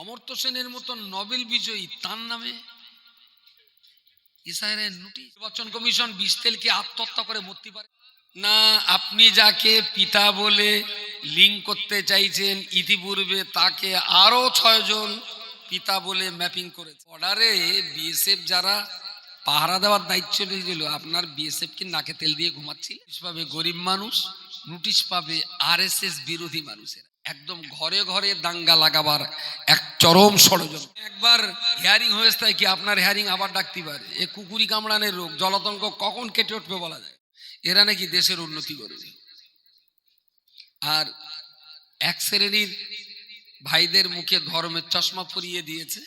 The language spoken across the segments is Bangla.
অমর্ত্য সেনের মতন নোবেল বিজয়ী তার নামে ইসরায়েলের নোটিশ। নির্বাচন কমিশন বিষ তেলকে আত্মহত্যা করে মরতে পারে না। আপনি যাকে পিতা বলে লিঙ্ক করতে চাইছেন ইতিপূর্বে তাকে আরো 6 জন পিতা বলে ম্যাপিং করেছে। অর্ডারে বিএসএফ যারা পাহারা দেওয়ার দায়িত্ব নিয়েছিল, আপনার বিএসএফ কি নাকে তেল দিয়ে ঘুমাচ্ছিল? পাবে গরিব মানুষ, নোটিশ পাবে আরএসএস বিরোধী মানুষের। একদম ঘরে ঘরে দাঙ্গা লাগাবার এক চরম ষড়যন্ত্র। একবার হিয়ারিং হয়েছে তাই কি আপনার হিয়ারিং আবার ডাকতে পারে। এ কুকুরি কামড়ানোর রোগ, জলাতঙ্ক কখন কেটে উঠবে বলা যায়। এরা নাকি দেশের উন্নতি করবে। আর এক শ্রেণীর ভাইদের মুখে ধর্মের চশমা পরিয়ে দিয়েছে।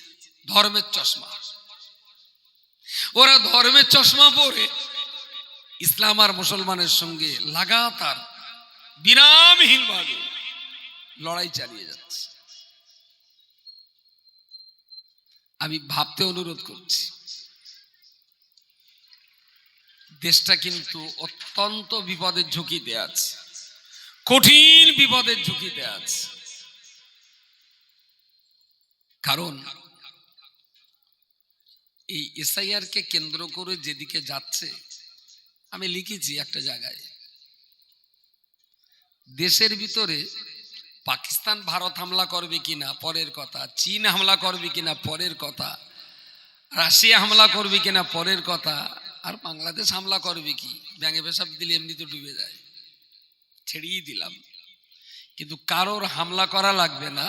ধর্মের চশমা, ওরা ধর্মের চশমা পরে ইসলাম আর মুসলমানের সঙ্গে লাগাতার বিরামহীনভাবে লড়াই চালিয়ে যাচ্ছে। আমি ভাবতে অনুরোধ করছি, দেশটা কিন্তু অত্যন্ত বিপদের ঝুঁকিতে আছে, কঠিন বিপদের ঝুঁকিতে আছে। কারণ এই এসআইআর কে কেন্দ্র করে যেদিকে যাচ্ছে, আমি লিখেছি একটা জায়গায়, দেশের ভিতরে পাকিস্তান ভারত হামলা করবে কিনা পরের কথা, চীন হামলা করবে কিনা পরের কথা, রাশিয়া হামলা করবে কিনা পরের কথা, আর বাংলাদেশ হামলা করবে কি, ব্যাঙে পেশাব দিলে এমনি তো ডুবে যায়, ছেড়িয়ে দিলাম। কিন্তু কারোর হামলা করা লাগবে না।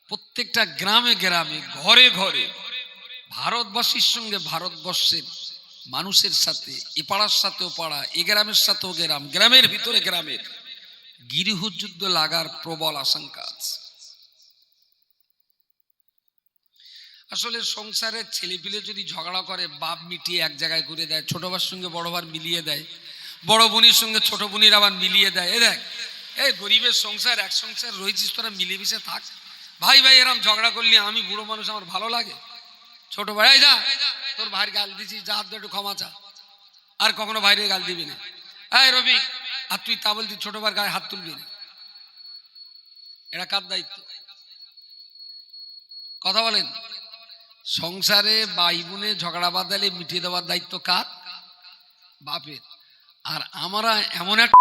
প্রত্যেকটা গ্রামে গ্রামে ঘরে ঘরে ভারতবাসীর সঙ্গে ভারতবর্ষের মানুষের সাথে, এ পাড়ার সাথে ও পাড়া, এ গ্রামের সাথে ও গ্রাম, গ্রামের ভিতরে গ্রামের গৃহযুদ্ধ লাগার প্রবল আশঙ্কা আছে। আসলে সংসারের ছেলেপিলে যদি ঝগড়া করে, বাপ মিটিয়ে এক জায়গায় করে দেয়, ছোট ভাইয়ের সঙ্গে বড় ভাই মিলিয়ে দেয়, বড় বোনের সঙ্গে ছোট বোনের আবার মিলিয়ে দেয়। এ দেখ, এই গরিবের সংসার, এক সংসার রয়েছিস, তোরা মিলেমিশে থাক। ভাই ভাই এরম ঝগড়া করলি আমি বুড়ো মানুষ, আমার ভালো লাগে? ছোট ভাই যা, তোর ভাইয়ের গাল দিছিস, যা হাত একটু ক্ষমা চা, আর কখনো ভাইরে গাল দিবি না। এই রবি, আর তুই তা বলতি ছোট ভাইয়ের গায়ে হাত তুলবি না। এটা কার দায়িত্ব? কথা বলেন। সংসারে ভাই বোনে ঝগড়া বাঁধালে মিটিয়ে দেওয়ার দায়িত্ব কার? বাপের। আর আমরা এমন একটা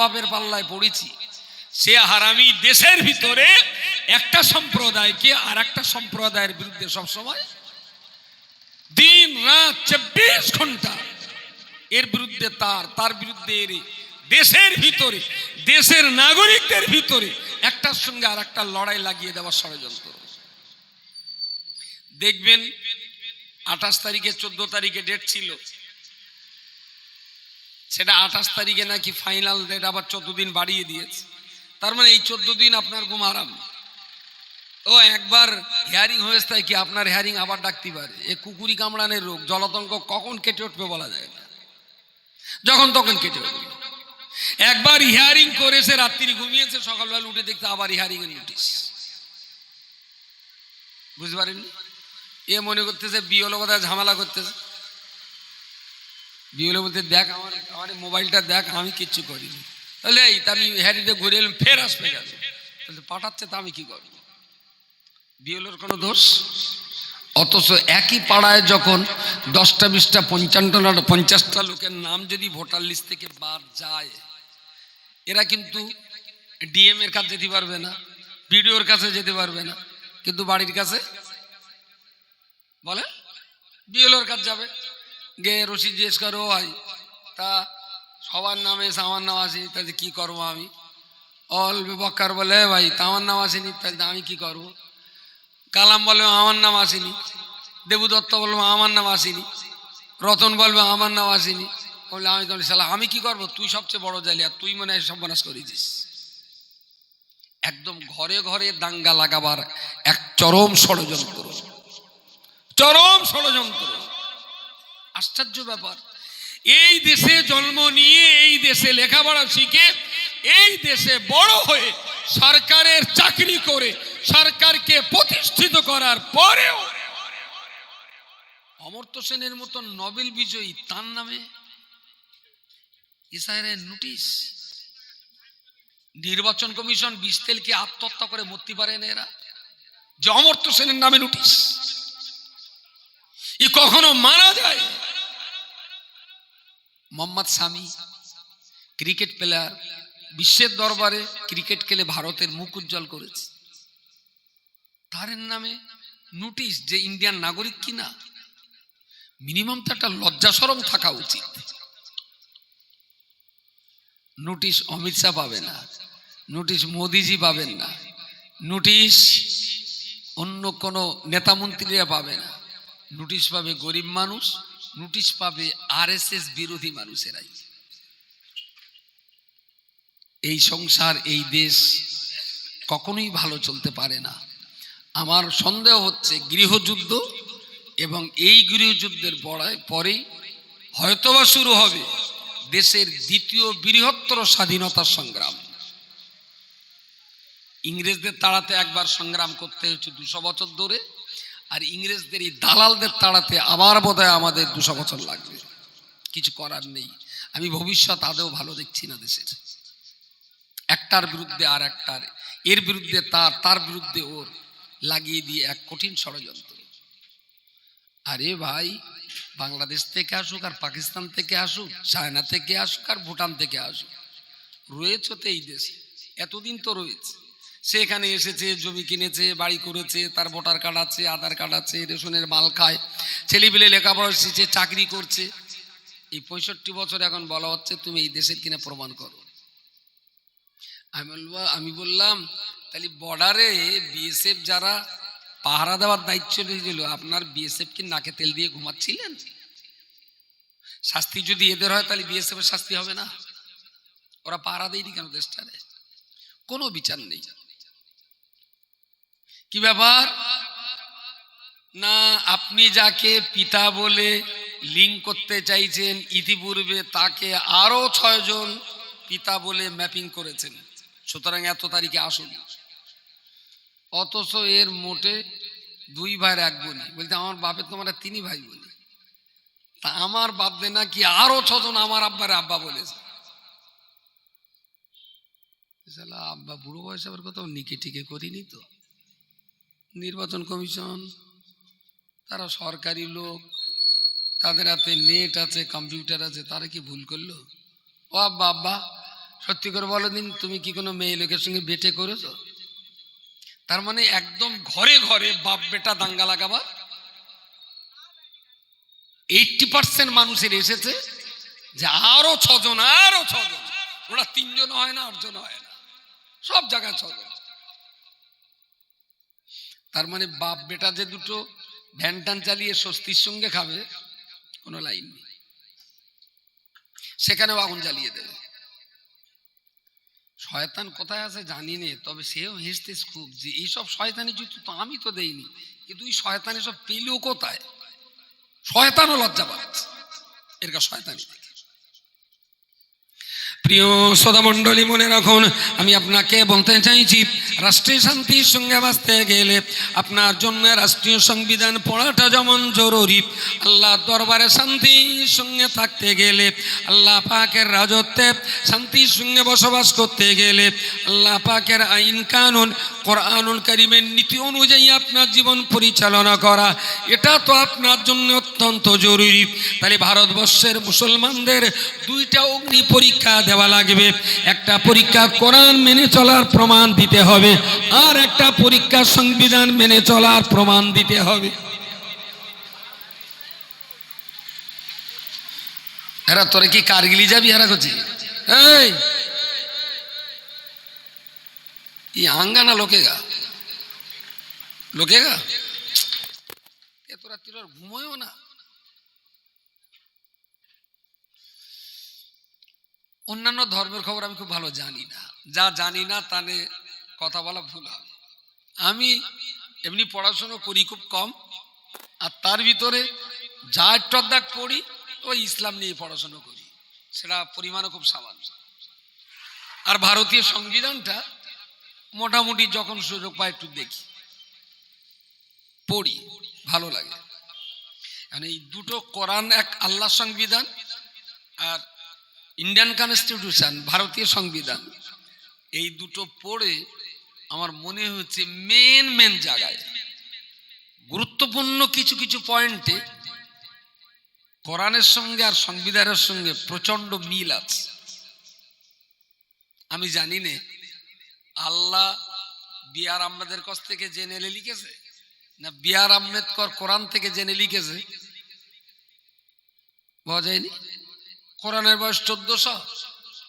বাপের পাল্লায় পড়েছি, সে হারামি দেশের ভিতরে একটা সম্প্রদায়কে আর একটা সম্প্রদায়ের বিরুদ্ধে সবসময় দিন রাত 24 ঘন্টা এর বিরুদ্ধে তার বিরুদ্ধে এর, দেশের ভিতরে দেশের নাগরিকদের ভিতরে একটার সঙ্গে আর একটা লড়াই লাগিয়ে দেওয়ার ষড়যন্ত্র। দেখবেন 28 তারিখে 14 তারিখে ডেট ছিল, সেটা 28 তারিখে নাকি ফাইনাল ডেট আবার 14 দিন বাড়িয়ে দিয়েছে। তার মানে এই 14 দিন আপনার ঘুম আরাম। ও একবার হিয়ারিং হয়েছে তাই কি আপনার হিয়ারিং আবার ডাকতে পারে। এ কুকুরি কামড়ানোর রোগ, জলাতঙ্ক কখন কেটে উঠবে বলা যায় না, যখন তখন কেটে উঠবে। একবার হিয়ারিং করেছে, রাত্রি ঘুমিয়েছে, সকালবেলা উঠে দেখতে আবার হিয়ারিং এর নোটিশ। বুঝতে পারেননি? এ মনে করতেছে বিওলো বোধহয় ঝামেলা করতেছে। বিওলো বলতে দেখ আমার মোবাইলটা দেখ, আমি কিচ্ছু করিনি। তাহলে এই আমি হ্যারিতে ঘুরে এলাম, ফের আসবে গেল, তাহলে পাঠাচ্ছে, তা আমি কি করবো? বিওলোর কোনো দোষ? অথচ একই পাড়ায় যখন 10টা 20টা 50টা লোকের নাম যদি ভোটার লিস্ট থেকে বাদ যায়, এরা কিন্তু ডিএম এর কাছে যেতে পারবে না, বিডিওর কাছে যেতে পারবে না, কিন্তু বাড়ির কাছে বলে বিএলওর কাছে যাবে। গে রসিদ জিজ্ঞেস করো, ভাই তা সবার নামে আমার নাম আসেনি, তাহলে কি করবো আমি? অল বক্কার বলে ভাই তা আমার নাম আসেনি, তাহলে আমি কি করবো? কালাম বলবে আমার নাম আসেনি, দেবু দত্ত বলবো আমার নাম আসেনি, রতন বলবে আমার নাম আসেনি, বললে আমি তো শালা আমি কি করবো? তুই সবচেয়ে বড় জালি, আর তুই মনে হয় সব বনাশ করেছিস। একদম ঘরে ঘরে দাঙ্গা লাগাবার এক চরম ষড়যন্ত্র, চরম ষড়যন্ত্র। আশ্চর্য ব্যাপার, এই দেশে জন্ম নিয়ে, এই দেশে লেখাপড়া শিখে, এই দেশে বড় হয়ে, সরকারের চাকরি করে, সরকারকে প্রতিষ্ঠিত করার পরেও অমর্ত্য সেনের মতন নোবেল বিজয়ী তার নামে ইসরায়েলের নোটিশ। নির্বাচন কমিশন বিষ তেলকে আত্মহত্যা করে মরতে পারে না এরা? যে অমর্ত্য সেনের নামে নোটিশ, ই কখনো মানা যায়? মোহাম্মদ শামি ক্রিকেট প্লেয়ার, বিশ্বের দরবারে ক্রিকেট খেলে ভারতের মুখ উজ্জ্বল করেছে, তার নামে নোটিশ, যে ইন্ডিয়ান নাগরিক কিনা। মিনিমাম তো একটা লজ্জা শরম থাকা উচিত। নোটিশ অমিত শাহ পাবে না, নোটিশ মোদিজি পাবেন না, নোটিশ অন্য কোনো নেতা মন্ত্রীরা পাবে না, নোটিশ পাবে গরিব মানুষ, নোটিশ পাবে আরএসএস বিরোধী মানুষেরাই। এই সংসার, এই দেশ কখনোই ভালো চলতে পারে না। আমার সন্দেহ হচ্ছে গৃহযুদ্ধ, এবং এই গৃহযুদ্ধের পরেই হয়তোবা শুরু হবে দেশের দ্বিতীয় বৃহত্তর স্বাধীনতার সংগ্রাম। ইংরেজদের তাড়াতে একবার সংগ্রাম করতে হচ্ছে 200 বছর ধরে, আর ইংরেজদের এই দালালদের তাড়াতে আবার বোধহয় আমাদের 200 বছর লাগবে। কিছু করার নেই। আমি ভবিষ্যৎ আদৌ ভালো দেখছি না দেশের। একটার বিরুদ্ধে আর একটার, এর বিরুদ্ধে তার বিরুদ্ধে ওর, লাগিয়ে দিয়ে এক কঠিন ষড়যন্ত্র। আরে ভাই, বাংলাদেশ থেকে আসুক আর পাকিস্তান থেকে আসুক, চায়না থেকে আসুক আর ভুটান থেকে আসুক, রয়েছে তো এই দেশে, এতদিন তো রয়েছে। সে এখানে এসেছে, জমি কিনেছে, বাড়ি করেছে, তার ভোটার কার্ড আছে, আধার কার্ড আছে, রেশনের মাল খায়, ছেলেপিলে লেখাপড়া শিখছে, চাকরি করছে। এই 65 বছর এখন বলা হচ্ছে তুমি এই দেশের কিনা প্রমাণ করো। আমি বললাম তাহলে বর্ডারে বিএসএফ যারা পাহারা দেওয়ার দায়িত্ব নিয়েছিল, আপনার বিএসএফ কি নাকে তেল দিয়ে ঘুমাচ্ছিলেন? শাস্তি যদি এদের হয় তাহলে বিএসএফ এর শাস্তি হবে না? ওরা পাহারা দেয়নি কেন দেশটারে? কোনো বিচার নেই। কি ব্যাপার না, আপনি যাকে পিতা বলে লিঙ্ক করতে চাইছেন, ইতিপূর্বে তাকে আরো 6 জন পিতা বলে ম্যাপিং করেছেন, সুতরাং এত তারিখে আসুন। অথচ এর মোটে 2 ভাইয়ের 1 বোনই। বলতে আমার বাপের তোমরা 3 ভাই বলি, তা আমার বাপ দে নাকি আরো 6 জন আমার আব্বারে আব্বা বলেছে। আব্বা বুড়ো বয়সে আবার কোথাও নিকে টিকে করিনি তো। নির্বাচন কমিশন, তারা সরকারি লোক, তাদের হাতে নেট আছে, কম্পিউটার আছে, তারা কি ভুল করলো? ও আব্বা, আব্বা সত্যি করে বলো দিন, তুমি কি কোনো মেয়ে লোকের সঙ্গে বেটে করেছো? তার মানে একদম ঘরে ঘরে বাপ বেটা দাঙ্গা লাগাবার 80% মানুষের এসেছে যে আরো 6 জন, আরো 6 জন। ওরা 3 জন হয় না, 8 জন হয় না, সব জায়গায় 6 জন। তার মানে বাপ বেটা যে দুটো ভ্যান টান চালিয়ে স্বস্তির সঙ্গে খাবে, কোনো লাইন নেই, সেখানেও আগুন জ্বালিয়ে দেবে। শয়তান কোথায় আছে জানি নে, তবে সেও হেসতেস খুব যে এইসব শয়তানি যুক্ত তো আমি তো দেইনি, কিন্তু এই শয়তানি সব পেলেও কোথায়? শয়তানও লজ্জা পাচ্ছে এর শয়তানি দেখে। প্রিয় শ্রোতা মণ্ডলী, মনে রাখুন, আমি আপনাকে বলতে চাইছি, রাষ্ট্রীয় শান্তির সঙ্গে বাঁচতে গেলে আপনার জন্য রাষ্ট্রীয় সংবিধান পড়াটা যেমন জরুরি, আল্লাহ দরবারে শান্তির সঙ্গে থাকতে গেলে, আল্লাহ পাকের রাজত্বে শান্তির সঙ্গে বসবাস করতে গেলে, আল্লাহ পাকের আইন কানুন কোরআনুল কারীমের নীতি অনুযায়ী আপনার জীবন পরিচালনা করা, এটা তো আপনার জন্য অত্যন্ত জরুরি। তাহলে ভারতবর্ষের মুসলমানদের 2টা অগ্নি পরীক্ষা দেওয়া লাগবে। একটা পরীক্ষা কোরআন মেনে চলার প্রমাণ দিতে হবে, আর একটা পরীক্ষা সংবিধান মেনে চলার প্রমাণ দিতে হবে। এরা তোরে কি কারগিলি যাবি? এরা করছি এই আঙ্গানা লোকেগা লোকেগা, তোরা তোর ঘুমোয়ও না। অন্যান্য ধর্মের খবর আমি খুব ভালো জানি না, যা জানি না তা নিয়ে কথা বলা ভুল হবে। আমি এমনি পড়াশোনা করি খুব কম, আর তার ভিতরে যা একটু অর্ধেক পড়ি ওই ইসলাম নিয়ে পড়াশোনা করি, সেটা পরিমাণও খুব সামান্য। আর ভারতীয় সংবিধানটা মোটামুটি যখন সুযোগ পাই একটু দেখি, পড়ি, ভালো লাগে। মানে এই দুটো, কোরআন এক আল্লাহ সংবিধান, আর ইন্ডিয়ান কনস্টিটিউশন ভারতীয় সংবিধান, এই দুটো পড়ে আমার মনে হচ্ছে মেন জায়গায় গুরুত্বপূর্ণ কিছু কিছু পয়েন্টে কোরআনের সঙ্গে আর সংবিধানের সঙ্গে প্রচন্ড মিল আছে। আমি জানি না আল্লাহ বি আর আহমেদের কাছ থেকে জেনে লিখেছে না বি আর আম্বেদকর কোরআন থেকে জেনে লিখেছে, বোঝা যায়নি। কোরআনের বয়স 1400,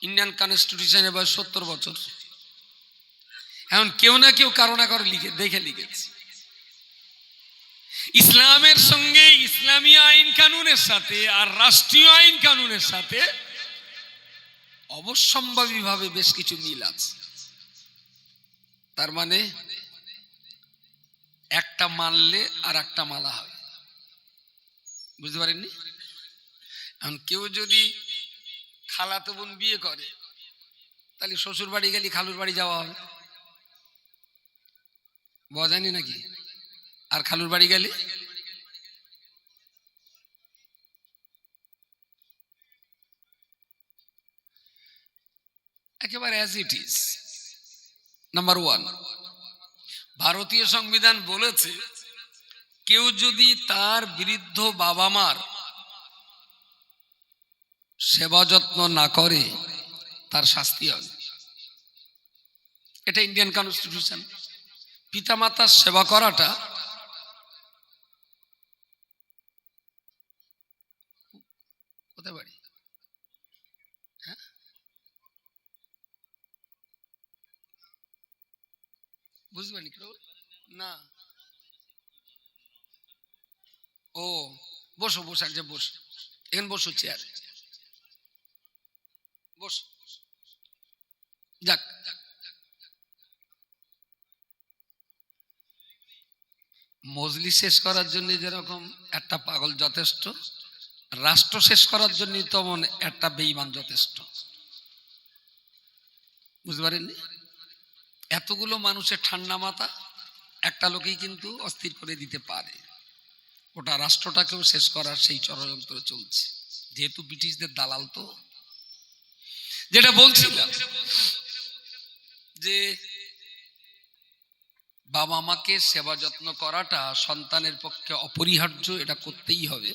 ইন্ডিয়ান কনস্টিটিউশনের বয়স 70 বছর। এখন কেউ না কেউ কারো না কারো দেখে লিখেছে। ইসলামের সঙ্গে ইসলামী আইন কানুনের সাথে আর রাষ্ট্রীয় আইন কানুনের সাথে অবশ্যম্ভাবীভাবে বেশ কিছু মিল আছে। তার মানে একটা মানলে আর একটা মালা হবে, বুঝতে পারেননি? এখন কেউ যদি খালাতো বোন বিয়ে করে তাহলে শ্বশুর বাড়ি গেলে খালুর বাড়ি যাওয়া হবে, বোঝা যায়নি নাকি? আর খালুর বাড়ি গেলে একেবারে অ্যাজ ইট ইজ। নাম্বার 1, ভারতীয় সংবিধান বলেছে কেউ যদি তার বৃদ্ধ বাবা মার সেবা যত্ন না করে তার শাস্তি হবে। এটা ইন্ডিয়ান কনস্টিটিউশন। পিতামাতার সেবা করাটা কোথায় বাড়ি? হ্যাঁ, বুঝতে পারিনি না। ও বসো বসো, এক বস, এখানে বসো, চেয়ারে বস। যাক, মজলি শেষ করার জন্য যেরকম একটা পাগল যথেষ্ট, রাষ্ট্র শেষ করার জন্য তেমন একটা বেঈমান যথেষ্ট, বুঝতে পারেননি? এতগুলো মানুষের ঠান্ডা মাথা একটা লোকেই কিন্তু অস্থির করে দিতে পারে। ওটা রাষ্ট্রটাকেও শেষ করার সেই ষড়যন্ত্র চলছে, যেহেতু ব্রিটিশদের দালাল। তো যেটা বলছিলাম যে বাবা মাকে সেবা যত্ন করাটা সন্তানের পক্ষে অপরিহার্য, এটা করতেই হবে।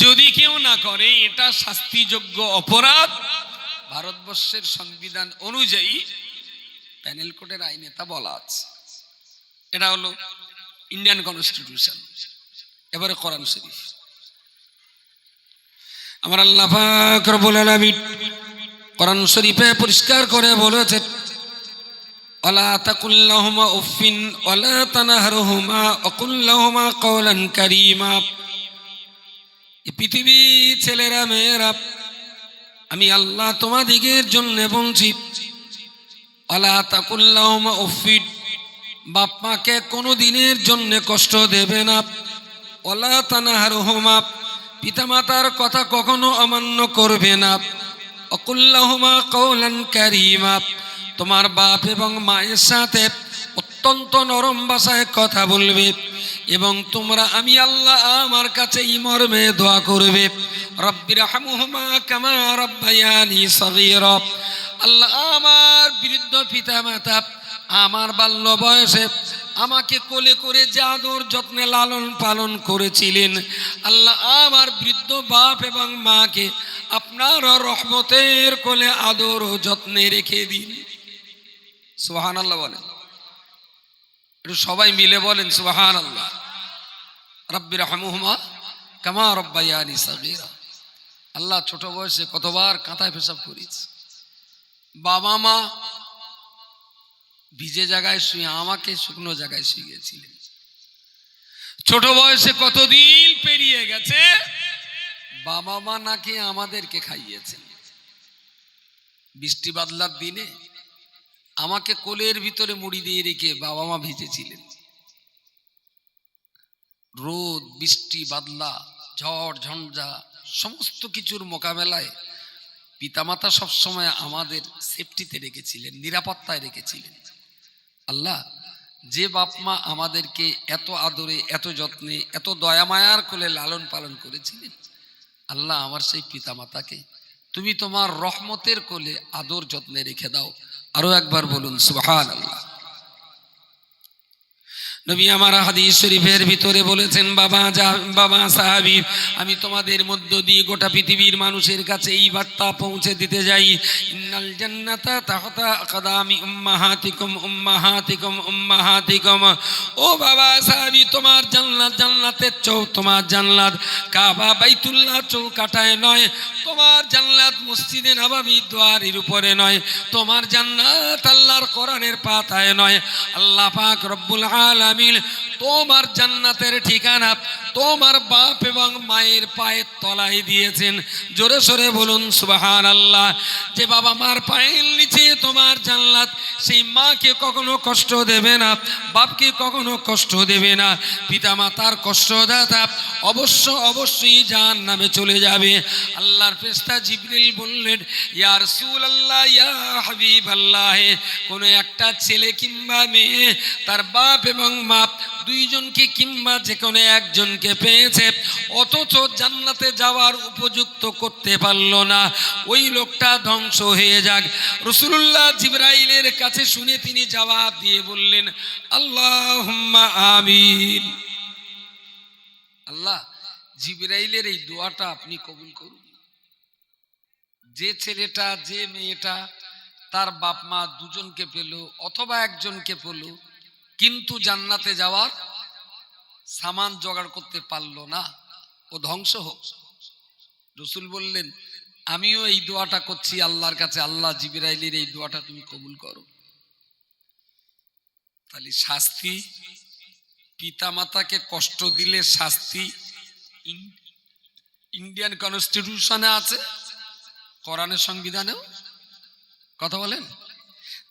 যদি কেউ না করে এটা শাস্তিযোগ্য অপরাধ। ভারতবর্ষের সংবিধান অনুযায়ী প্যানেল কোর্টের আইনে তা বলা আছে। এটা হলো ইন্ডিয়ান কনস্টিটিউশন। এবারে কোরআন শরীফ। আমার আল্লাহ পাক রব্বুল আলামিন কোরআন শরীফে পরিষ্কার করে বলেছেন, ওয়ালা তাকুল লাহুমা উফিন ওয়ালা তানহারহুমা ওয়াকুল লাহুমা কওলান কারীমা। এই পৃথিবী ছেলেরা মেয়েরা, আমি আল্লাহ তোমাদিগের জন্য বলছি, ওয়ালা তাকুল লাহুমা উফিন, বাপ মাকে কোনো দিনের জন্য কষ্ট দেবে না। ওয়ালা তানহারহুমা, পিতামাতার কথা কখনো অমান্য করবে না। ওয়াকুল লাহুমা কওলান কারীমা, তোমার বাপ এবং মায়ের সাথে অত্যন্ত নরম ভাষায় কথা বলবে এবং তোমরা আমি আল্লাহ আমার কাছে এই মর্মে দোয়া করবে, রব্বিরহামহুমা কামা রাব্বায়ানি সগীরা। আল্লাহ, আমার বৃদ্ধ পিতামাতা আমার বাল্য বয়সে আমাকে কোলে করে যে আদর যত্নে লালন পালন করেছিলেন, আল্লাহ আমার বৃদ্ধ বাপ এবং মাকে আপনার রহমতের কোলে আদর ও যত্নে রেখে দিন। সুবহানাল্লাহ বলেন, একটু সবাই মিলে বলেন সুবহানাল্লাহ। রব্বিরহামহুমা কামা রাব্বায়ানি সগীরা। আল্লাহ, ছোট বয়সে কতবার কাঁথায় পেশাব করেছি, বাবা মা ভিজে জায়গায় শুয়ে আমাকে শুকনো জায়গায় শুয়েছিলেন। ছোট বয়সে কতদিন পেরিয়ে গেছে, বাবা মা নাকি আমাদেরকে খাইয়েছেন। বৃষ্টি বাদলার দিনে আমাকে কোলের ভিতরে মুড়ি দিয়ে রেখে বাবা মা ভিজেছিলেন। রোদ বৃষ্টি বাদলা ঝড় ঝঞ্ঝা সমস্ত কিছুর মোকাবেলায় পিতামাতা সবসময় আমাদের সেফটিতে রেখেছিলেন, নিরাপত্তায় রেখেছিলেন। আল্লাহ, যে বাপ মা আমাদেরকে এত আদরে এত যত্নে এত দয়া মায়ার কোলে লালন পালন করেছিলেন, আল্লাহ আমার সেই পিতামাতাকে তুমি তোমার রহমতের কোলে আদর যত্নে রেখে দাও। আরো একবার বলুন সুবহানাল্লাহ। নবী আমার হাদিস শরীফের ভিতরে বলেছেন, বাবা সাহাবী, আমি তোমাদের মধ্য দিয়ে গোটা পৃথিবীর মানুষের কাছে এই বার্তা পৌঁছে দিতে যাই, ইন্নাল জান্নাতা তাহতা আকদামি উম্মাহাতিকুম উম্মাহাতিকুম উম্মাহাতিকুম। ও বাবা সাহাবী, তোমার জান্নাত জান্নাতের তোমার জান্নাত কাবা বাইতুল্লাহ চৌকাঠায় নয়, তোমার জান্নাত মসজিদে নববী দুয়ারের উপরে নয়, তোমার জান্নাত আল্লাহর কোরআনের পাতায় নয়। আল্লাহ পাক রব্বুল আলামিন তোমার জান্নাতের ঠিকানা তোমার বাপ এবং মায়ের পায়ের তলায় দিয়েছেন। জোরে সোরে বলুন সুবহানাল্লাহ। যে বাবা মার পায়ের নিচে তোমার জান্নাত, সেই মাকে কখনো কষ্ট দেবে না, বাপকে কখনো কষ্ট দেবে না। পিতা মাতার কষ্টদাতা অবশ্যই জাহান্নামে চলে যাবে। আল্লাহর ফেরেশতা জিবরিল বললেন, ইয়া রাসূলুল্লাহ, ইয়া হাবিবাল্লাহ, কোনো একটা ছেলে কিংবা মেয়ে তার বাপ এবং মা দুইজনকে কিংবা যে কোনো একজনকে পেয়েছে, অথচ জান্নাতে যাওয়ার উপযুক্ত করতে পারল না, ওই লোকটা ধ্বংস হয়ে যাক। রাসূলুল্লাহ জিবরাইলের কাছে শুনে তিনি জবাব দিয়ে বললেন, আল্লাহুম্মা আমিন। আল্লাহ, জিবরাইলের এই দোয়াটা আপনি কবুল করুন। যে ছেলেটা যে মেয়েটা তার বাপ মা দুজনকে পেল অথবা একজনকে পেল, কিন্তু জান্নাতে যাওয়ার সামান জোগাড় করতে পারলো না, ও ধ্বংস হোক। রাসূল বললেন, আমিও এই দোয়াটা করছি আল্লাহর কাছে, আল্লাহ জিবরাইলের এই দোয়াটা তুমি কবুল করো। তাহলে শাস্তি, পিতা মাতাকে কষ্ট দিলে শাস্তি ইন্ডিয়ান কনস্টিটিউশনে আছে, কোরআনের সংবিধানেও। কথা বলেন?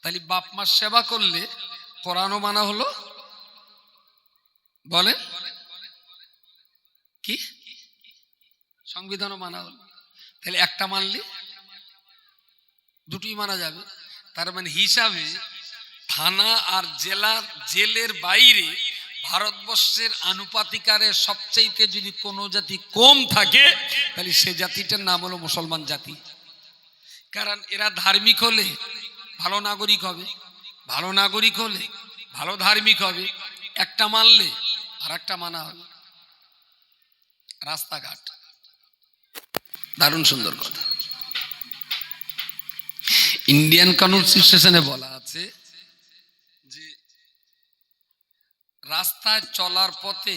তাহলে বাপ মার সেবা করলে কোরআনও মানা হলো, বলে কি সংবিধানও মানা হলো। তাহলে একটা মানলে দুটোই মানা যাবে। তার মানে হিসাবে থানা আর জেলের বাইরে ভারতবর্ষের আনুপাতিকারে সবচাইতে যদি কোনো জাতি কম থাকে, তাহলে সে জাতিটার নাম হলো মুসলমান জাতি। কারণ এরা ধার্মিক হলে ভালো নাগরিক হবে, ভালো নাগরিক হলে ভালো ধার্মিক হবে। একটা মানলে আর একটা মানা হবে। রাস্তাঘাট, দারুণ সুন্দর কথা। ইন্ডিয়ান কনস্টিটিউশনে বলা আছে যে রাস্তায় চলার পথে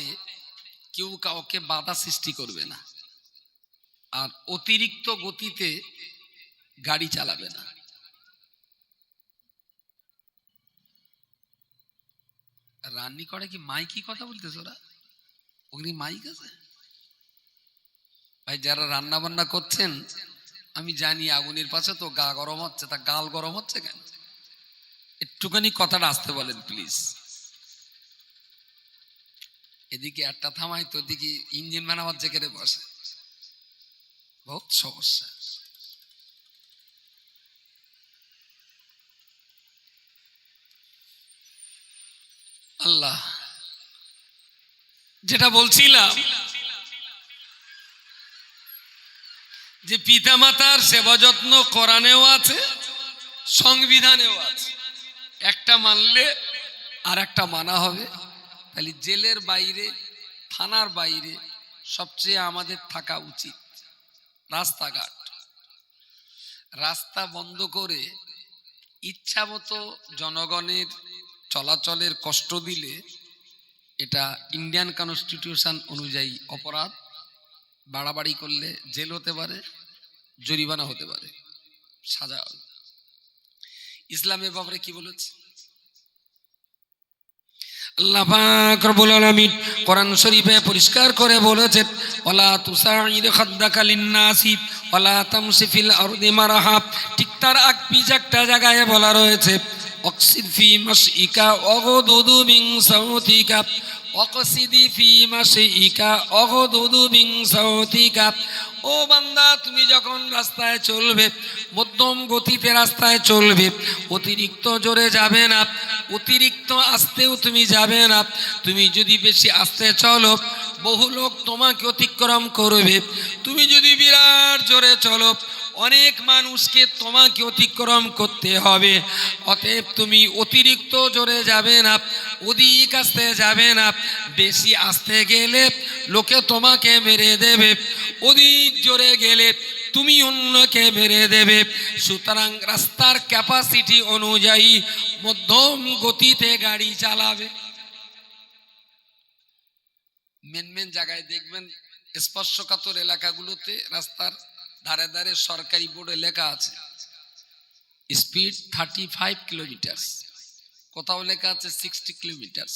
কেউ কাউকে বাধা সৃষ্টি করবে না, আর অতিরিক্ত গতিতে গাড়ি চালাবে না। রান্নি করে কি মাইকি কথা বলতেছ? ওরা ওখানে মাইক আছে ভাই? যারা রান্না বান্না করছেন, আমি জানি আগুনের পাশে তো গা গরম হচ্ছে, তা গাল গরম হচ্ছে কেন? একটুখানি কথাটা আসতে বলেন প্লিজ। এদিকে একটা থামাই তো এদিকে ইঞ্জিন বানাবার যেখানে বসে, বহুত সমস্যা। আল্লাহ, যেটা বলছিলাম যে পিতা মাতার সেবা যত্ন কোরআনেও আছে, সংবিধানেও আছে। একটা মানলে আর একটা মানা হবে। তাহলে জেলের বাইরে, থানার বাইরে সবচেয়ে আমাদের থাকা উচিত রাস্তাঘাট। রাস্তা বন্ধ করে ইচ্ছা মতো জনগণের চলাচলের কষ্ট দিলে এটা ইন্ডিয়ান কনস্টিটিউশন অনুযায়ী অপরাধ। বাড়াবাড়ি করলে জেল হতে পারে, জরিমানা হতে পারে, সাজা। ইসলামের ব্যাপারে কি বলেছে আল্লাহ পাক রব্বুল আলামিন? কোরআন শরীফে পরিষ্কার করে বলেছেন, ওয়ালা তুসাইর খাদ্দাকা লিন্নাসি ওয়ালা তামশি ফিল আরদি মারহা। ঠিক তার আকপিজ একটা জায়গায় বলা রয়েছে, অকসিদ ফি মাশইকা ওয়াগদুদু মিন সাউতিকা, অকসিদি ফি মাশইকা ওয়াগদুদু মিন সাউতিকা। ও বান্দা, তুমি যখন রাস্তায় চলবে, মধ্যম গতিতে রাস্তায় চলবে, অতিরিক্ত জোরে যাবে না, অতিরিক্ত আস্তেও তুমি যাবে না। তুমি যদি বেশি আস্তে চলো, বহু লোক তোমাকে অতিক্রম করবে। তুমি যদি বিরাট জোরে চলো, অনেক মানুষকে তোমাকে অতিক্রম করতে হবে। অতএব তুমি অতিরিক্ত জোরে যাবে না, অধিক আস্তে যাবে না। বেশি আস্তে গেলে লোকে তোমাকে মেরে দেবে, অধিক জোরে গেলে তুমি অন্যকে মেরে দেবে। সুতরাং রাস্তার ক্যাপাসিটি অনুযায়ী মধ্যম গতিতে গাড়ি চালাবে। মেন মেন জায়গায় দেখবেন স্পর্শকাতর এলাকাগুলোতে রাস্তার ধারে ধারে সরকারি বোর্ডে লেখা আছে স্পিড 35 কিলোমিটার, কোথাও লেখা আছে 60 কিলোমিটার,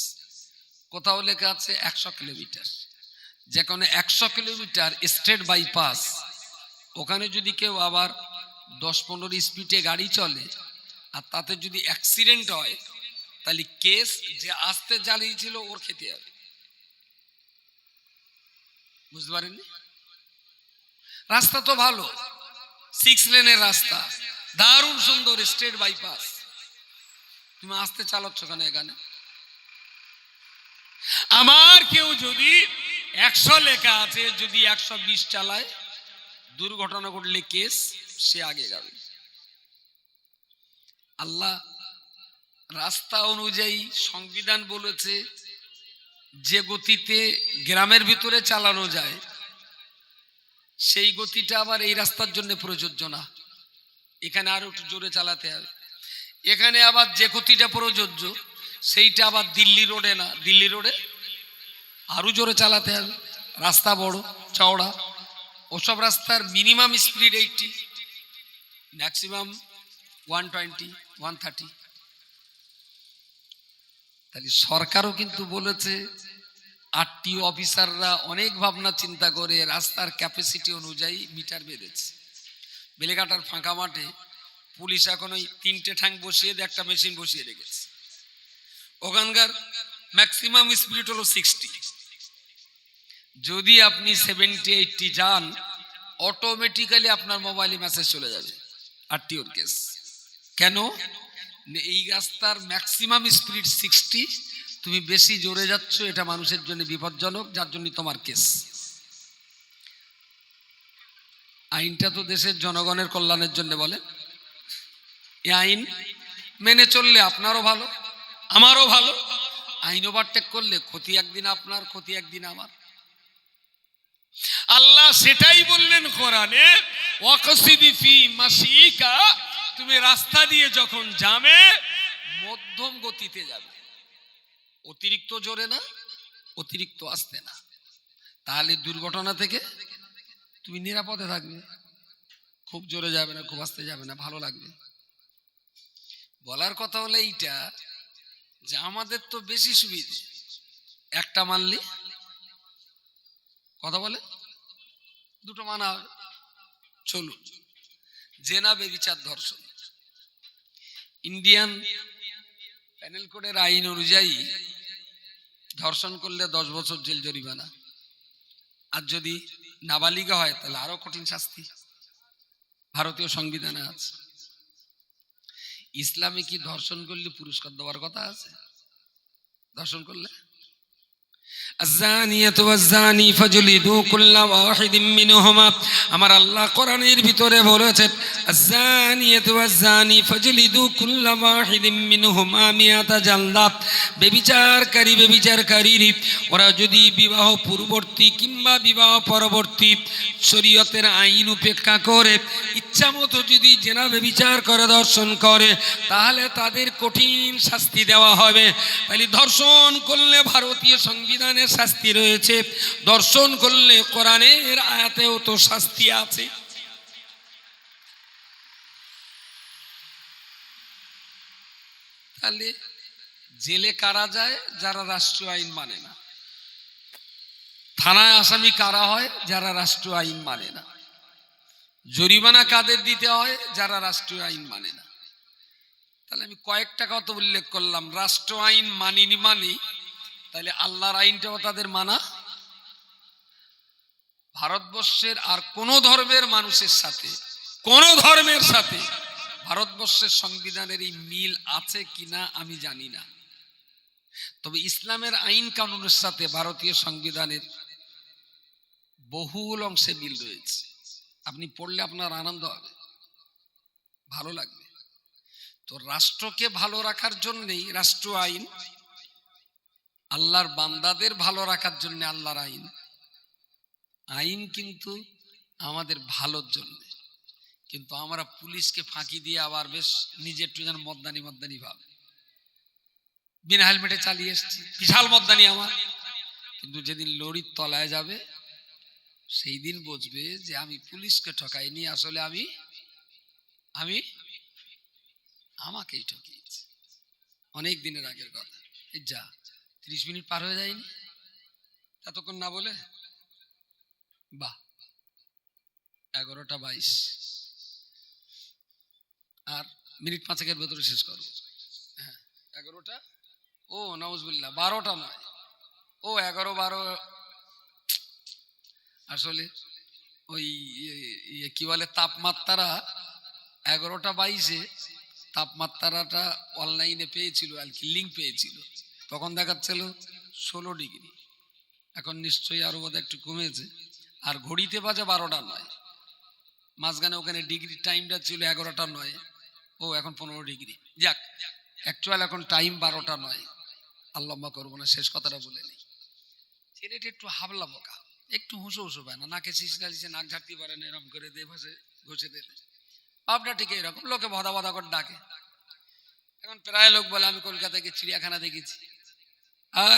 কোথাও লেখা আছে 100 কিলোমিটার। যে কোনো 100 কিলোমিটার স্টেট বাইপাস, ওখানে যদি কেউ আবার 10-15 স্পিডে গাড়ি চলে আর তাতে যদি অ্যাক্সিডেন্ট হয়, তাহলে কেস যে আস্তে চালিয়েছিল ওর খেতে হবে। বুঝতে পারেননি? রাস্তা তো ভালো, 6 লেনের রাস্তা, দারুণ সুন্দর স্টেট বাইপাস, তুমি আস্তে চালাচ্ছ কেন? এখানে আমার কেউ যদি 100 লেখা আছে, যদি 120 চালায়, দুর্ঘটনা ঘটলে কেস, সে আগে যাবে। আল্লাহ রাস্তা অনুযায়ী সংবিধান বলেছে যে গতিতে গ্রামের ভিতরে চালানো যায়, সেই গতিটা আবার এই রাস্তার জন্য প্রযোজ্য না, এখানে আরো একটু জোরে চালাতে হবে। এখানে আবার যে গতিটা প্রযোজ্য সেইটা আবার দিল্লি রোডে না, দিল্লি রোডে আরো জোরে চালাতে হবে। রাস্তা বড় চওড়া, ওসব রাস্তার মিনিমাম স্পিড 80, ম্যাক্সিমাম 120, 130। তাহলে সরকারও কিন্তু বলেছে, আরটিও অফিসাররা অনেক ভাবনা চিন্তা করে রাস্তার ক্যাপাসিটি অনুযায়ী মিটার বেঁধেছে। বেলেঘাটার ফাঁকা মাঠে পুলিশ এখন ওই 3টে ঠ্যাং বসিয়ে দিয়ে একটা মেশিন বসিয়ে রেখেছে। ওখানকার ম্যাক্সিমাম স্পিড হলো 60। যদি আপনি 70-80 যান, অটোমেটিক্যালি আপনার মোবাইলে মেসেজ চলে যাবে আরটিওর কেস। কেন? এই রাস্তার ম্যাক্সিমাম স্পিড 60, তুমি বেশি জোরে যাচ্ছ, এটা মানুষের জন্য বিপজ্জনক, যার জন্য তোমার কেস। আইনটা তো দেশের জনগণের কল্যাণের জন্য বলে। এই আইন মেনে চললে আপনারও ভালো, আমারও ভালো। আইন ওভারটেক করলে ক্ষতি একদিন আপনার, ক্ষতি একদিন আমার। আল্লাহ সেটাই বললেন কোরআনে, ওয়াকসিদি ফি মাশিকা, তুমি রাস্তা দিয়ে যখন যাবে মধ্যম গতিতে যাবে, অতিরিক্ত জোরে না, অতিরিক্ত আস্তে না। তাহলে দুর্ঘটনা থেকে তুমি নিরাপদে থাকবে। খুব জোরে যাবে না, খুব আস্তে যাবে না, ভালো লাগবে। বলার কথা হলো এইটা যে আমাদের তো বেশি সুবিধে, একটা মানলে কথা বলে, দুটো মানা হবে। চলুন, জেনা, বেবিচার, ধর্ষণ, ইন্ডিয়ান প্যানেল কোডের আইন অনুযায়ী ধর্ষণ করলে 10 বছর জেল জরিমানা, আর যদি নাবালিকা হয় তাহলে আরো কঠিন শাস্তি, ভারতীয় সংবিধানে আছে। ইসলামে কি ধর্ষণ করলে পুরস্কার দেওয়ার কথা আছে? ধর্ষণ করলে আমার আল্লাহ কোরআনের ভিতরে বলেছেন, ব্যভিচারকারী ওরা যদি বিবাহ পূর্ববর্তী কিংবা বিবাহ পরবর্তী শরীয়তের আইন উপেক্ষা করে ইচ্ছা মতো যদি জেনা ব্যভিচার করে, ধর্ষণ করে, তাহলে তাদের কঠিন শাস্তি দেওয়া হবে। তাহলে ধর্ষণ করলে ভারতীয় সংবিধানে শাস্তি রয়েছে, দর্শন করলে কোরআনের আয়াতেও তো শাস্তি আছে। তাহলে জেলে কারা যায়? যারা রাষ্ট্রীয় আইন মানে না। থানায় আসামি কারা হয়? যারা রাষ্ট্রীয় আইন মানে না। জরিমানা কাদের দিতে হয়? যারা রাষ্ট্রীয় আইন মানে না। তাহলে আমি কয়েকটা কথা উল্লেখ করলাম, রাষ্ট্র আইন মানিনি মানি, তাহলে আল্লাহর আইনটাও তাদের মানা। ভারতবর্ষের আর কোন ধর্মের মানুষের সাথে, কোন ধর্মের সাথে ভারতবর্ষের সংবিধানের এই মিল আছে কিনা আমি জানি না, তবে ইসলামের আইন কানুনের সাথে ভারতীয় সংবিধানের বহুল অংশে মিল রয়েছে। আপনি পড়লে আপনার আনন্দ হবে। ভালো লাগবে। তো রাষ্ট্রকে ভালো রাখার জন্যেই রাষ্ট্র আইন, আল্লাহর বান্দাদের ভালো রাখার জন্য আল্লাহর আইন। আইন কিন্তু আমাদের ভালোর জন্য, কিন্তু আমরা পুলিশকে ফাঁকি দিয়ে আবার বেশ নিজে একটু যেন মদ্দানি মদ্দানি ভাব, বিনা হেলমেটে চালিয়ে এসছি, বিশাল মদ্দানি আমার। কিন্তু যেদিন লরির তলায় যাবে সেই দিন বুঝবে যে আমি পুলিশকে ঠকাইনি, আসলে আমি আমাকেই ঠকিয়েছি। অনেক দিনের আগের কথা। এই যা 30 মিনিট পার হয়ে যায়নি এতক্ষণ না বলে, বাহ 11টা 22, আর মিনিট 5-এর ভেতরে শেষ করবো। হ্যাঁ 11টা, ও নাউজুবিল্লাহ 12টা নয়, ও 11-12। আসলে ওই কি বলে তাপমাত্রা 11টা 22-এ তাপমাত্রাটা অনলাইনে পেয়েছিল আর কি, লিঙ্ক পেয়েছিল, তখন দেখাচ্ছিল 16 ডিগ্রি। এখন নিশ্চয়ই আরো বোধহয় একটু কমেছে। আর ঘড়িতে বাজে 12টা 9, মাঝখানে ওখানে ডিগ্রি টাইমটা ছিল 11টা 9, ও এখন 15 ডিগ্রি। যাক, অ্যাকচুয়াল এখন টাইম 12টা 9। আর লম্বা করবো না, শেষ কথাটা বলে নেই। ছেলেটা একটু হাবলা বোকা, একটু হুঁসো হুঁসো পায় না, নাকে শিশিয়ে নাক ঝাড়তে পারে না, এরকম করে দে ভাসে ঘষে দিলে ভাবটা ঠিক এরকম, লোকে ভদা ভদা করে ডাকে। এখন প্রায় লোক বলে আমি কলকাতায় গিয়ে চিড়িয়াখানা দেখেছি,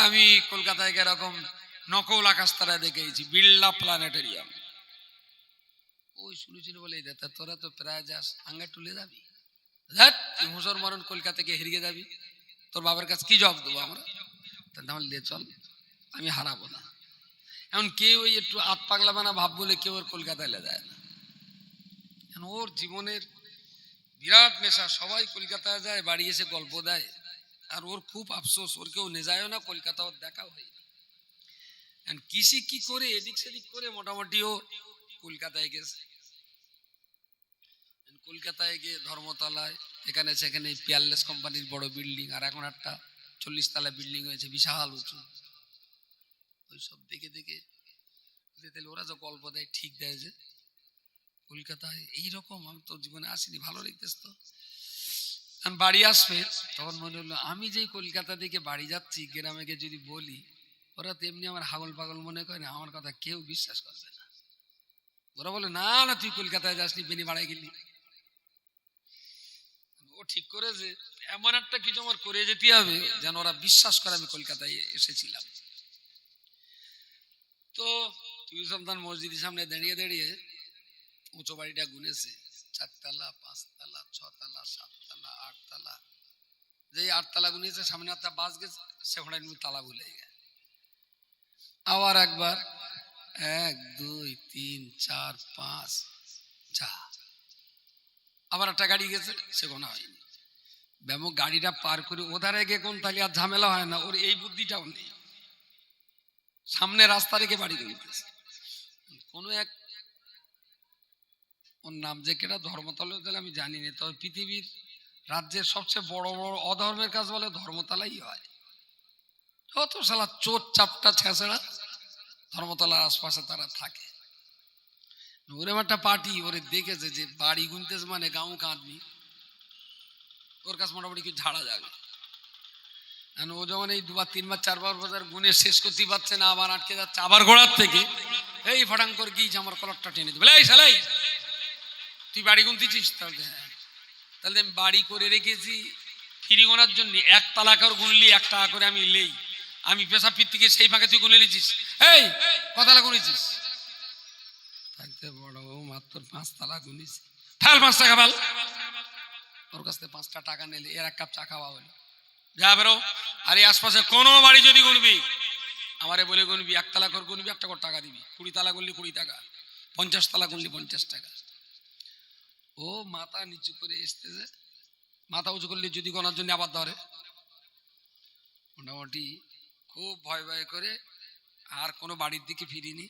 আমি কলকাতায় গিয়ে এরকম নকল আকাশ তারা দেখেছি, বিড়লা প্ল্যানেটেরিয়াম। ওই শুনেছিল বলে তোরা তো প্রায় যাস, আঙ্গা তুলে যাবি, হুঁসোর মরণ কলকাতা গিয়ে হেরিয়ে যাবি, তোর বাবার কাছে কি জবাব দেবো আমরা? তাহলে লে চল, আমি হারাবো না। এখন কেউ ওই একটু আত পাগলা বানা ভাব বলে কেউ ওর কলকাতায় লে যায় না। ওর জীবনের বিরাট নেশা, সবাই কলকাতায় যায়, বাড়ি এসে গল্প দেয়, আর ওর খুব আফসোস, ওর কেউ নে যায়ও না, কলকাতা ওর দেখাও হয়। কিসে কি করে এদিক সেদিক করে মোটামুটি ও কলকাতায় গেছে। কলকাতায় গিয়ে ধর্মতলায় এখানে সেখানে পিয়ারলেস কোম্পানির বড় বিল্ডিং, আর এখন একটা 40 তলা বিল্ডিং হয়েছে, বিশাল উঁচু। ওই সব দেখে দেখে তাহলে ওরা যে গল্প দেয় ঠিক দেয় যে কলকাতায় এইরকম, আমি তো জীবনে আসিনি, ভালো লিখতেছ তো। আমি বাড়ি আসবে তখন মনে হলো আমি যেই কলকাতা থেকে বাড়ি যাচ্ছি, গ্রামে গিয়ে যদি বলি, ওরা তেমনি আমার হাগল পাগল মনে করে না, আমার কথা কেউ বিশ্বাস করবে না। ওরা বলে না না তুই কলকাতায় যাসনি, বেনি বাড়াই গেলি। ও ঠিক করে যে এমন একটা কিছু আমার করে যেতে হবে যেন ওরা বিশ্বাস করে আমি কলকাতায় এসেছিলাম। তো তুই সন্তান মসজিদের সামনে দাঁড়িয়ে দাঁড়িয়ে উঁচু বাড়িটা গুনেছে, 4 তলা 5 তলা 6 তলা 7 তলা 8 তলা। যেই 8 তলা গুনিয়েছে, সামনে একটা বাস গেছে, সেখানে তালা ভুলে গেছে। আবার একবার 1 2 3 4 5 যা, আবার একটা গাড়ি গেছে, সে গোনা হয়নি। ব্যামো গাড়িটা পার করে ওধারে গিয়ে কোন তাহলে আর ঝামেলা হয় না, ওর এই বুদ্ধিটাও নেই, সামনে রাস্তা রেখে বাড়ি গুনতেছে। কোনো এক, ওর নাম যে কেটা ধর্মতলা আমি জানি না, তবে পৃথিবীর রাজ্যের সবচেয়ে বড় বড় অধর্মের কাজ বলে ধর্মতলাই হয়। যত শালা চোর চাপটা ছেঁচড়া ধর্মতলার আশপাশে তারা থাকে। ওরম একটা পার্টি ওরে দেখেছে যে বাড়ি গুনতেছে মানে গাঁও কাঁদবি, ওর কাছে মোটামুটি কিছু ঝাড়া যাবে। ও যেমন এই 2 বার 3 বার 4 বার বাজার গুনে শেষ করতে পারছে না, আবার আটকে যাচ্ছে, আবার গোড়ার থেকে এই ফটাং করে গিয়েছে আমার কলারটা টেনে দেবে, এই শালাই তুই বাড়ি গুনতেছিস? তাহলে হ্যাঁ, তাহলে আমি বাড়ি করে রেখেছি ফিরি গোনার জন্য, 1 তালা করে গুনলি 1 টাকা করে আমি লেই, আমি পেশা ফির থেকে সেই ফাঁকে তুই গুনে নিছিস, এই কতলা গুনেছিস? থাকতে বড় মাত্র 5 তালা গুনিস, ঠাল 5 টাকা বাল, ওর কাছ থেকে 5টা টাকা নিলে এর 1 কাপ চা খাওয়া হলো, যা বেরো। আর এই আশপাশে কোনো বাড়ি যদি গুনবি আমারে বলে গুনবি, 1 তালা করে গুনবি, 1 করে টাকা দিবি, 20 তালা গুনলি 20 টাকা, 50 তালা গুনলি 50 টাকা। ও মাথা নিচু করে এসতেছে, মাথা উঁচু করলে যদি গোনার জন্য আবার ধরে, মোটামুটি খুব ভয় ভয় করে আর কোনো বাড়ির দিকে ফিরিনি।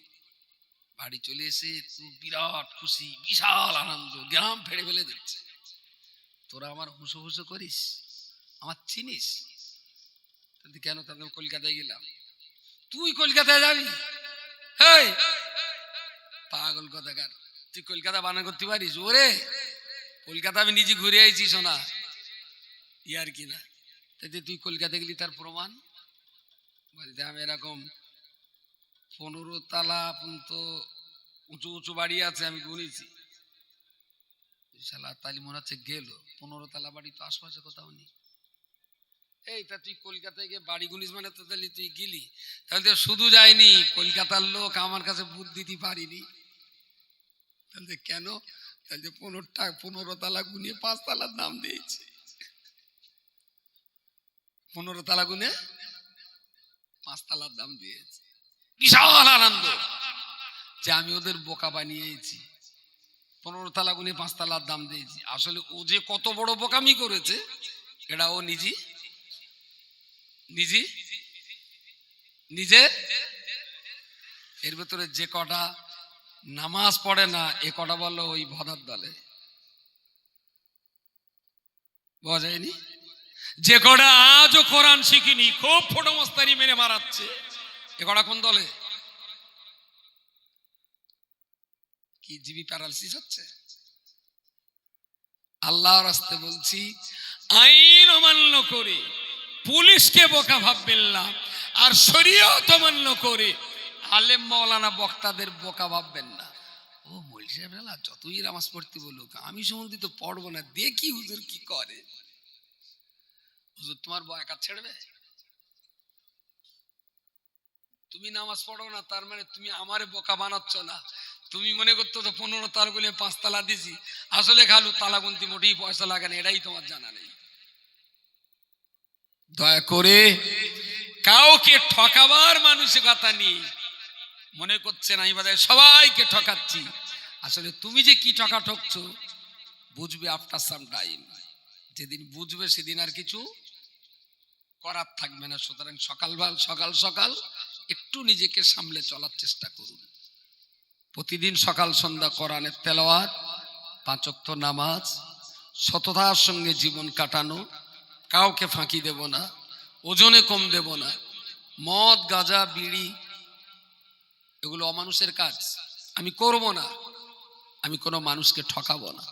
বাড়ি চলে এসে তো বিরাট খুশি, বিশাল আনন্দ, গ্রাম ফেড়ে ফেলে দিচ্ছে। তোরা আমার হুঁসো হুঁসো করিস, আমার চিনিস? কেন? তাহলে কলকাতায় গেলাম, তুই কলকাতায় যাবি? পাগল কথাকার, তুই কলকাতা বানান করতে পারিস? ওরে কলকাতা আমি নিজে ঘুরে আইছি শোনা, ইয়ার কি না। তাই তুই কলকাতা গেলি তার প্রমাণ? বলতে আমি এরকম 15 তলা পর্যন্ত উঁচু উঁচু বাড়ি আছে, আমি গুনেছি। শালা তালি মনে হচ্ছে গেল 15 তলা বাড়ি তো আশপাশে কোথাও নেই। এই তা তুই কলকাতায় গিয়ে বাড়ি গুনিস মানে তো তাহলে তুই গেলি, তাহলে তো শুধু যায়নি, কলকাতার লোক আমার কাছে বুদ্ধি দিতে পারিনি। তাহলে কেন? তাহলে 15 তলা গুনিয়ে 5 তলার নাম দিয়েছে। 15 তলা গুনে 5 তলার দাম দিয়েছে। বিশাল আনন্দ যে আমি ওদের বোকা বানিয়েছি। 15 তলা গুনে 5 তলার দাম দিয়েছি। আসলে ও যে কত বড় বোকামি করেছে এটা ও নিজে এর ভেতরে যে কটা নামাজ পড়ে না এ কটা বললো ওই ভদার দলে বোঝা যায়নি। যে কটা আজও কোরআন শিখিনি, খুব ফটো মস্তানি মেরে মারাচ্ছে, এ কটা কোন দলে? কি জিবি প্যারালাইসিস হচ্ছে? আল্লাহর রাস্তে বলছি, আইন অমান্য করে পুলিশকে বোকা ভাববেন না, আর শরীয়ত অমান্য করে আলেম মাওলানা বক্তাদের বোকা ভাববেন না। ও মৌলভী সাহেব যতই নামাজ পড়তে বলুক আমি সম্বন্ধে তো পড়বো না, দেখি হুজুর কি করে। হুজুর তোমার বয়াকাত ছেড়বে? তুমি নামাজ পড়ো না তার মানে তুমি আমারে বোকা বানাচ্ছ না। তুমি মনে করতো তো 15 তালা গুনে 5 তালা দিছি, আসলে খালু তালা গুনতি মোটেই পয়সা লাগে না, এটাই তোমার জানা নেই। দয়া করে কাউকে ঠকাবার মানসিকতা নিয়ে মনে করছেন আমি বোধহয় সবাইকে ঠকাচ্ছি। আসলে তুমি যে কি ঠকা ঠকছো বুঝবে আফটার সাম টাইম। যেদিন বুঝবে সেদিন আর কিছু করার থাকবে না। সুতরাং সকাল সকাল একটু নিজেকে সামলে চলার চেষ্টা করুন। প্রতিদিন সকাল সন্ধ্যা কোরআনের তেলাওয়াত, 5 ওয়াক্ত নামাজ, সততার সঙ্গে জীবন কাটানো, কাউকে ফাঁকি দেব না, ওজনে কম দেব না। মদ গাঁজা বিড়ি এগুলো অমানুষের কাজ, আমি করব না। আমি কোনো মানুষকে ঠকাবো না,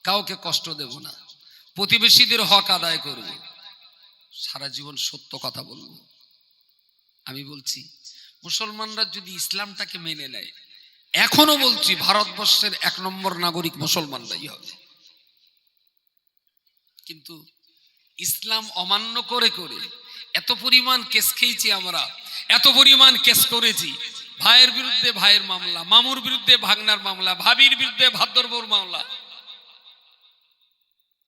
কাউকে কষ্ট দেব না, প্রতিবেশীদের হক আদায় করব, সারা জীবন সত্য কথা বলবো। আমি বলছি মুসলমানরা যদি ইসলামটাকে মেনে নেয়, এখনো বলছি ভারতবর্ষের 1 নম্বর নাগরিক মুসলমানরাই হবে। কিন্তু ইসলাম অমান্য করে করে এত পরিমাণ কেস খেয়েছি আমরা, এত পরিমাণ কেস করেছি। ভাইয়ের বিরুদ্ধে ভাইয়ের মামলা, মামুর বিরুদ্ধে ভাগনার মামলা, ভাবির বিরুদ্ধে ভাদ্রবর মামলা।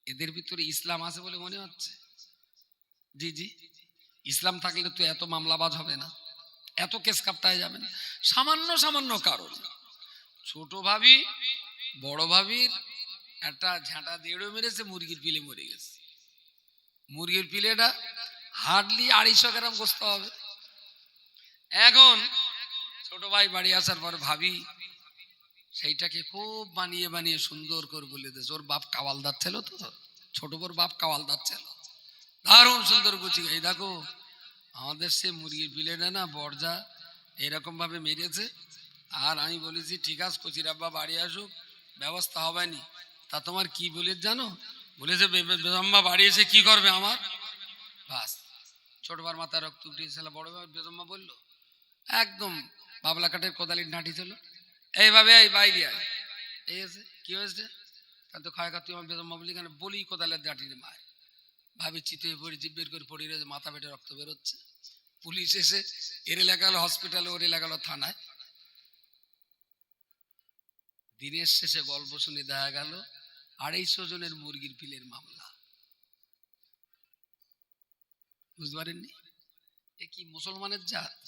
এদের ভিতরে ইসলাম আছে বলে মনে হচ্ছে? জি ইসলাম থাকলে তো এত মামলাবাজ হবে না, এত কেস কাপটায় যাবে না। সামান্য কারণ, ছোট ভাবি বড় ভাবির একটা ঝাঁটা দেড়ো মেরেছে, মুরগির পিলে মরে গেছে। মুরগির পিলেটা হার্ডলি 250 গ্রাম গোস্ত হবে। এখন ছোট ভাই বাড়ি আসার পর ভাবি সেইটাকে খুব বানিয়ে সুন্দর করে বলে দিয়েছে। ওর বাপ কাওয়ালদার ছিল তো, ছোট বোর বাপ কাওয়ালদার ছিল, দারুণ সুন্দর গুছি। এই দেখো আমাদের সে মুরগির পিলেটা না বর্জা এরকম ভাবে মেরেছে। আর আমি বলেছি ঠিক আছে কচির আব্বা বাড়ি আসুক, ব্যবস্থা হবে নি। তা তোমার কি বলে জানো? বলেছে বেজম্মা বাড়ি এসে কি করবে আমার? বাস ছোটবার মাথায় রক্ত উঠিয়েছিল। বড় বেজম্মা বললো একদম বাবলা কাঠের কোদালির নাঠি ছিল, এইভাবে এই বাইরে আয়। এই আছে কি হয়েছে? তার তো খায় তুই আমার বেজম্মা বলি কেন? বলি কোদালের নাঠির মায়। ভাবি চিত হয়ে পড়ি, জিভ বের করে পড়ি রয়েছে, মাথা বেটে রক্ত বেরোচ্ছে। পুলিশ এসে এর এলাকা হলো হসপিটালে, ওর এলাকা হলো থানায়। দিনের শেষে গল্প শুনে দেখা গেল 250 জনের মুরগির পিলের মামলা। বুঝতে পারেননি? এ কি মুসলমানের জাত?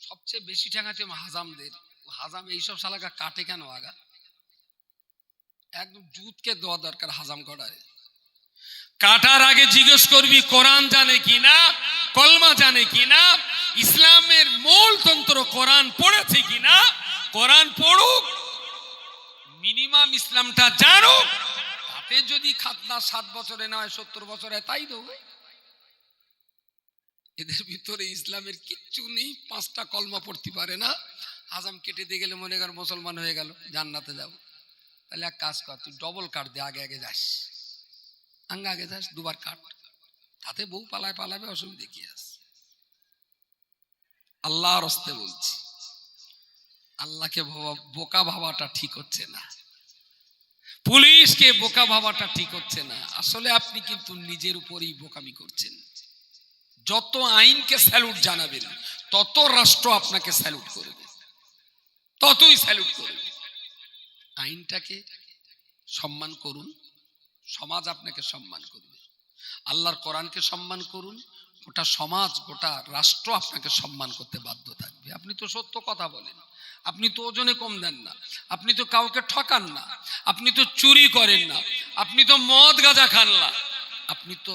সবচেয়ে বেশি ঠেঙাতে হাজামদের। হাজাম এইসব শালাকা কাটে কেন আগা? একদম জুতকে দেওয়া দরকার হাজাম করায়। কাটার আগে জিজ্ঞেস করবি কোরআন জানে কিনা, কলমা জানে কিনা, ইসলামের মূল তন্ত্র কোরআন পড়েছে কিনা। কোরআন পড়ুক, মিনিমাম ইসলামটা জানুক, তাতে যদি খাতনা 7 বছরে নয় 70 বছরে তাই দেবে। এদের ভিতরে ইসলামের কিচ্ছু নেই, 5টা কলমা পড়তে পারে না, হাজাম কেটে দিয়ে গেলে মনে কর মুসলমান হয়ে গেল, জান্নাতে যাব। তাহলে এক কাজ কর, তুই ডবল কাট দে, আগে আগে যাস, আগে যাস, দুবার কাট, তাতে বউ পালায় পালাবে, অসুবিধে কি আছে? আল্লাহর হস্তে বলছি, আল্লাহকে বোকা ভাবাটা ঠিক হচ্ছে না, পুলিশকে বোকা ভাবাটা ঠিক হচ্ছে না। আসলে আপনি কিন্তু নিজের উপরেই বোকামি করছেন। যত আইনকে স্যালুট জানাবেন, তত রাষ্ট্র আপনাকে স্যালুট করবে, ততই স্যালুট করবে। আইনটাকে সম্মান করুন, সমাজ আপনাকে সম্মান করবে। আল্লাহর কোরআনকে সম্মান করুন, গোটা সমাজ, গোটা রাষ্ট্র আপনাকে সম্মান করতে বাধ্য থাকবে। আপনি তো সত্য কথা বলেন, আপনি তো ওজনে কম দেন না, আপনি তো কাউকে ঠকান না, আপনি তো চুরি করেন না, আপনি তো মদ গাঁজা খান না, আপনি তো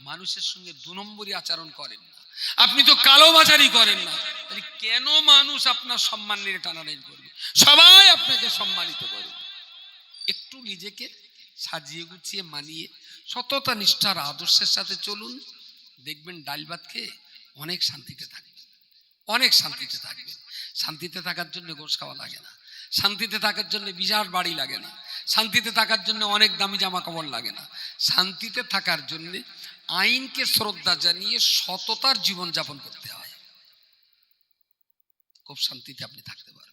মানুষের সঙ্গে 2 নম্বরই আচরণ করেন না, আপনি তো কালোবাজারি করেন না। তাহলে কেন মানুষ আপনার সম্মান নিয়ে টানাটানি করবে? সবাই আপনাকে সম্মানিত করবে। একটু নিজেকে সাজিয়ে গুছিয়ে মানিয়ে সততা নিষ্ঠার আদর্শের সাথে চলুন, দেখবেন ডাল ভাত খেয়ে অনেক শান্তিতে থাকবেন, অনেক শান্তিতে থাকবেন। শান্তিতে থাকার জন্য গোশ খাওয়া লাগে না, শান্তিতে থাকার জন্য বিরাট বাড়ি লাগে না, শান্তিতে থাকার জন্য অনেক দামি জামা কাপড় লাগে না। শান্তিতে থাকার জন্য আইনকে শ্রদ্ধা জানিয়ে সততার জীবনযাপন করতে হয়, খুব শান্তিতে আপনি থাকতে পারেন।